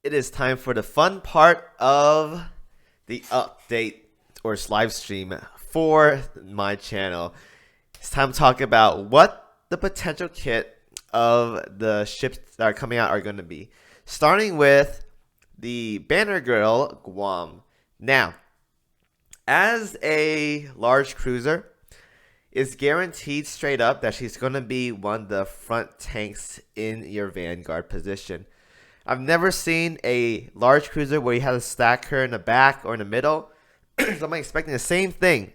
It is time for the fun part of the update or live stream for my channel. It's time to talk about what the potential kit of the ships that are coming out are going to be. Starting with the Banner Girl Guam. Now, as a large cruiser, it's guaranteed straight up that she's going to be one of the front tanks in your Vanguard position. I've never seen a large cruiser where you have to stack her in the back or in the middle. So I'm expecting the same thing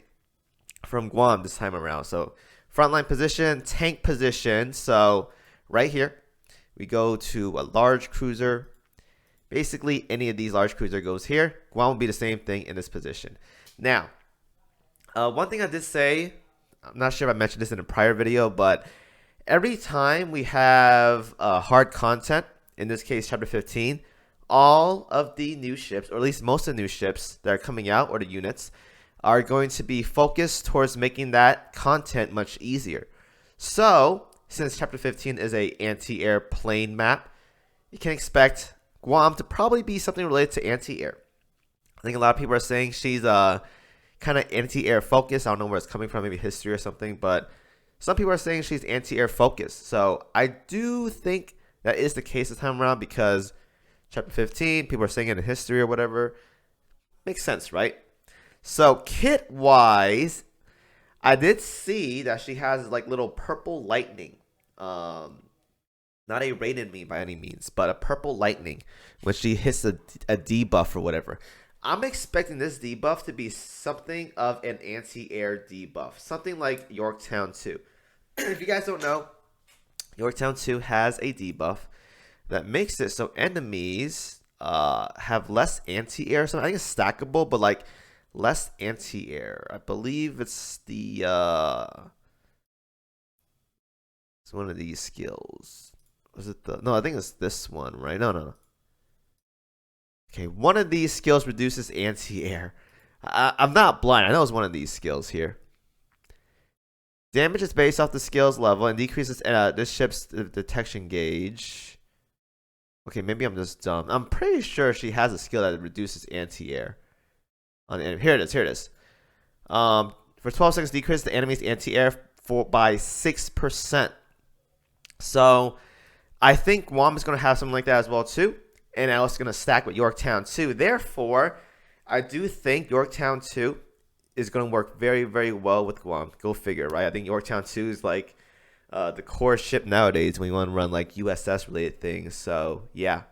from Guam this time around. So frontline position, tank position. So right here, we go to a large cruiser. Basically, any of these large cruiser goes here. Guam will be the same thing in this position. Now, one thing I did say, I'm not sure if I mentioned this in a prior video, but every time we have hard content, in this case chapter 15, all of the new ships, or at least most of the new ships that are coming out, or the units, are going to be focused towards making that content much easier. So since chapter 15 is a anti-air plane map, you can expect Guam to probably be something related to anti-air. I think a lot of people are saying she's kind of anti-air focused. I don't know where it's coming from, maybe history or something, but some people are saying she's anti-air focused. So I do think that is the case this time around, because chapter 15, people are saying it in history or whatever. Makes sense, right? So kit wise, I did see that she has like little purple lightning. Not a rated me by any means, but a purple lightning when she hits a debuff or whatever. I'm expecting this debuff to be something of an anti-air debuff, something like Yorktown 2. If you guys don't know, Yorktown 2 has a debuff that makes it so enemies have less anti-air. So I think it's stackable, but like less anti-air. I believe it's the it's one of these skills. Was it the? No, I think it's this one, right? No. Okay, one of these skills reduces anti-air. I'm not blind. I know it's one of these skills here. Damage is based off the skills level and decreases this ship's detection gauge. Okay, maybe I'm just dumb. I'm pretty sure she has a skill that reduces anti-air. Here it is. For 12 seconds, decrease the enemy's anti-air by 6%. So I think Guam is going to have something like that as well too. And I was going to stack with Yorktown 2. Therefore, I do think Yorktown 2 is going to work very, very well with Guam. Go figure, right? I think Yorktown 2 is like the core ship nowadays when you want to run like USS related things. So, yeah.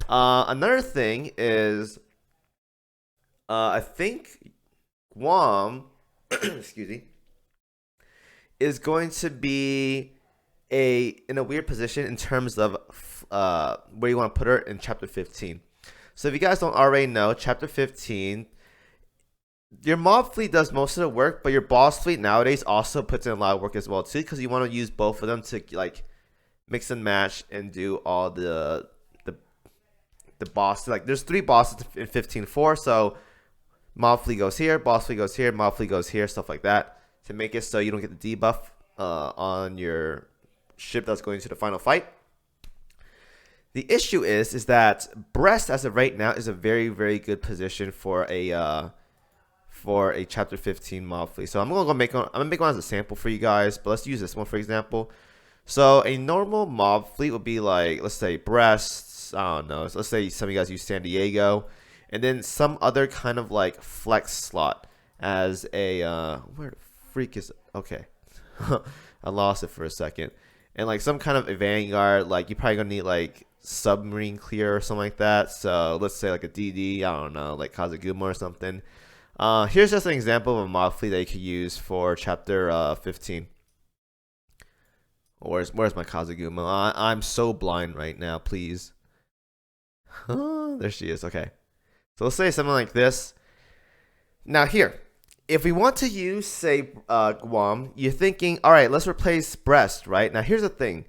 Another thing is I think Guam, excuse me, is going to be in a weird position in terms of where you want to put her in chapter 15. So if you guys don't already know, chapter 15, your mob fleet does most of the work, but your boss fleet nowadays also puts in a lot of work as well too, because you want to use both of them to like mix and match and do all the boss. Like there's 3 bosses in 15.4, so mob fleet goes here, boss fleet goes here, mob fleet goes here, stuff like that, to make it so you don't get the debuff on your ship that's going to the final fight. The issue is that Brest as of right now is a very, very good position for a chapter 15 mob fleet. So I'm gonna make one as a sample for you guys, but let's use this one for example. So a normal mob fleet would be like, let's say Brest, I don't know, let's say some of you guys use San Diego, and then some other kind of like flex slot as a where the freak is it? Okay. I lost it for a second. And like some kind of a Vanguard, like you're probably gonna need like submarine clear or something like that. So let's say like a DD, I don't know, like Kazaguma or something. Here's just an example of a mob fleet that you could use for chapter 15. Where's my Kazaguma? I'm so blind right now, please. There she is. Okay. So let's say something like this. Now here, if we want to use, say, Guam, you're thinking, all right, let's replace Brest, right? Now here's the thing.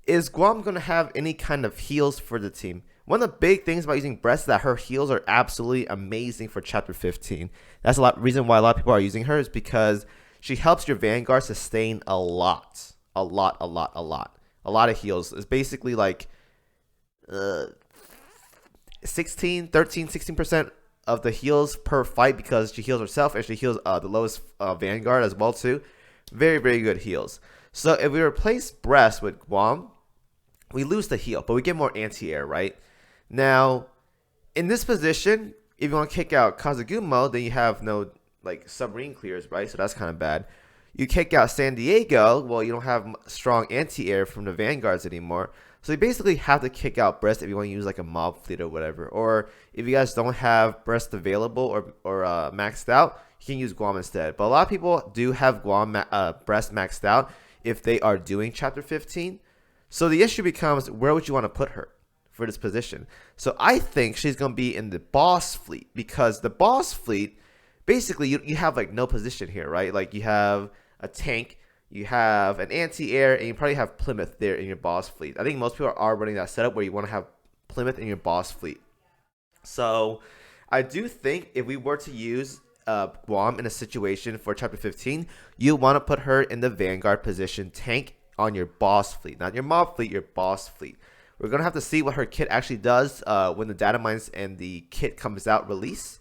Is Guam going to have any kind of heals for the team? One of the big things about using Brest is that her heals are absolutely amazing for chapter 15. That's reason why a lot of people are using her, is because she helps your Vanguard sustain a lot. A lot of heals. It's basically like 16, 13, 16% of the heals per fight because she heals herself and she heals the lowest Vanguard as well too. Very, very good heals. So if we replace Breast with Guam, we lose the heal, but we get more anti-air, right? Now, in this position, if you want to kick out Kazugumo, then you have no like submarine clears, right? So that's kind of bad. You kick out San Diego, well, you don't have strong anti-air from the Vanguards anymore. So you basically have to kick out Breast if you want to use like a mob fleet or whatever. Or if you guys don't have Breast available or maxed out, you can use Guam instead. But a lot of people do have Guam Breast maxed out if they are doing Chapter 15. So the issue becomes, where would you want to put her for this position? So I think she's going to be in the boss fleet, because the boss fleet, basically you have like no position here, right? Like you have a tank, you have an anti-air, and you probably have Plymouth there in your boss fleet. I think most people are running that setup where you want to have Plymouth in your boss fleet. So I do think if we were to use Guam in a situation for Chapter 15, you want to put her in the Vanguard position tank on your boss fleet, not your mob fleet, your boss fleet. We're going to have to see what her kit actually does when the data mines and the kit comes out release.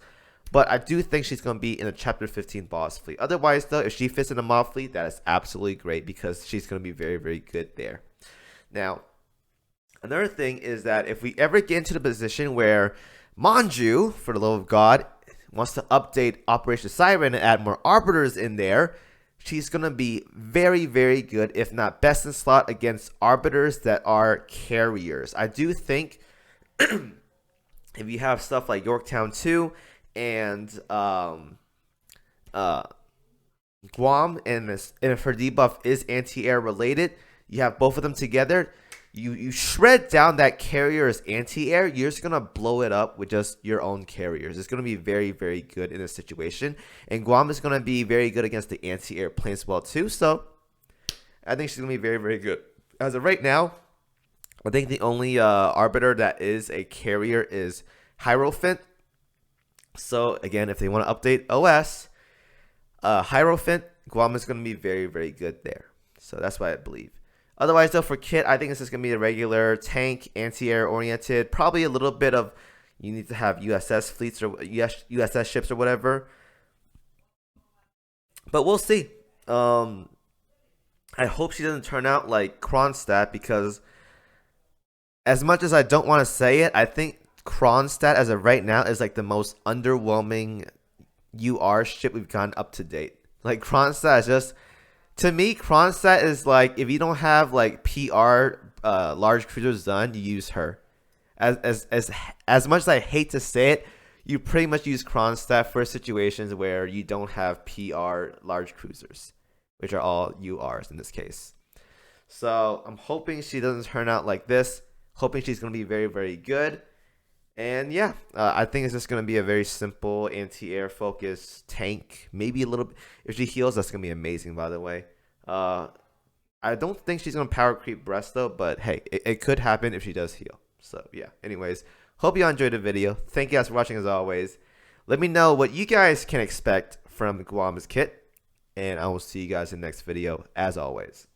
But I do think she's going to be in a Chapter 15 boss fleet. Otherwise, though, if she fits in the mob fleet, that is absolutely great because she's going to be very, very good there. Now, another thing is that if we ever get into the position where Manju, for the love of God, wants to update Operation Siren and add more Arbiters in there, she's going to be very, very good, if not best in slot, against Arbiters that are carriers. I do think if you have stuff like Yorktown 2 and Guam, and if her debuff is anti-air related, you have both of them together, you shred down that carrier's anti-air, you're just going to blow it up with just your own carriers. It's going to be very, very good in this situation. And Guam is going to be very good against the anti-air planes as well too. So I think she's going to be very, very good. As of right now, I think the only Arbiter that is a carrier is Hierophant. So again, if they want to update OS, Hierophant, Guam is going to be very, very good there. So that's what I believe. Otherwise, though, for kit, I think this is going to be a regular tank, anti-air oriented. Probably a little bit of, you need to have USS fleets or USS ships or whatever. But we'll see. I hope she doesn't turn out like Kronstadt, because as much as I don't want to say it, I think Kronstadt as of right now is like the most underwhelming UR ship we've gotten up to date. Like Kronstadt is just, to me, Kronstadt is like, if you don't have like PR large cruisers done, you use her. As much as I hate to say it, you pretty much use Kronstadt for situations where you don't have PR large cruisers, which are all URs in this case. So I'm hoping she doesn't turn out like this. Hoping she's going to be very, very good. And yeah, I think it's just going to be a very simple anti-air focused tank. Maybe a little bit. If she heals, that's going to be amazing, by the way. I don't think she's going to power creep Breast, though. But hey, it could happen if she does heal. So yeah, anyways, hope you all enjoyed the video. Thank you guys for watching as always. Let me know what you guys can expect from Guam's kit. And I will see you guys in the next video as always.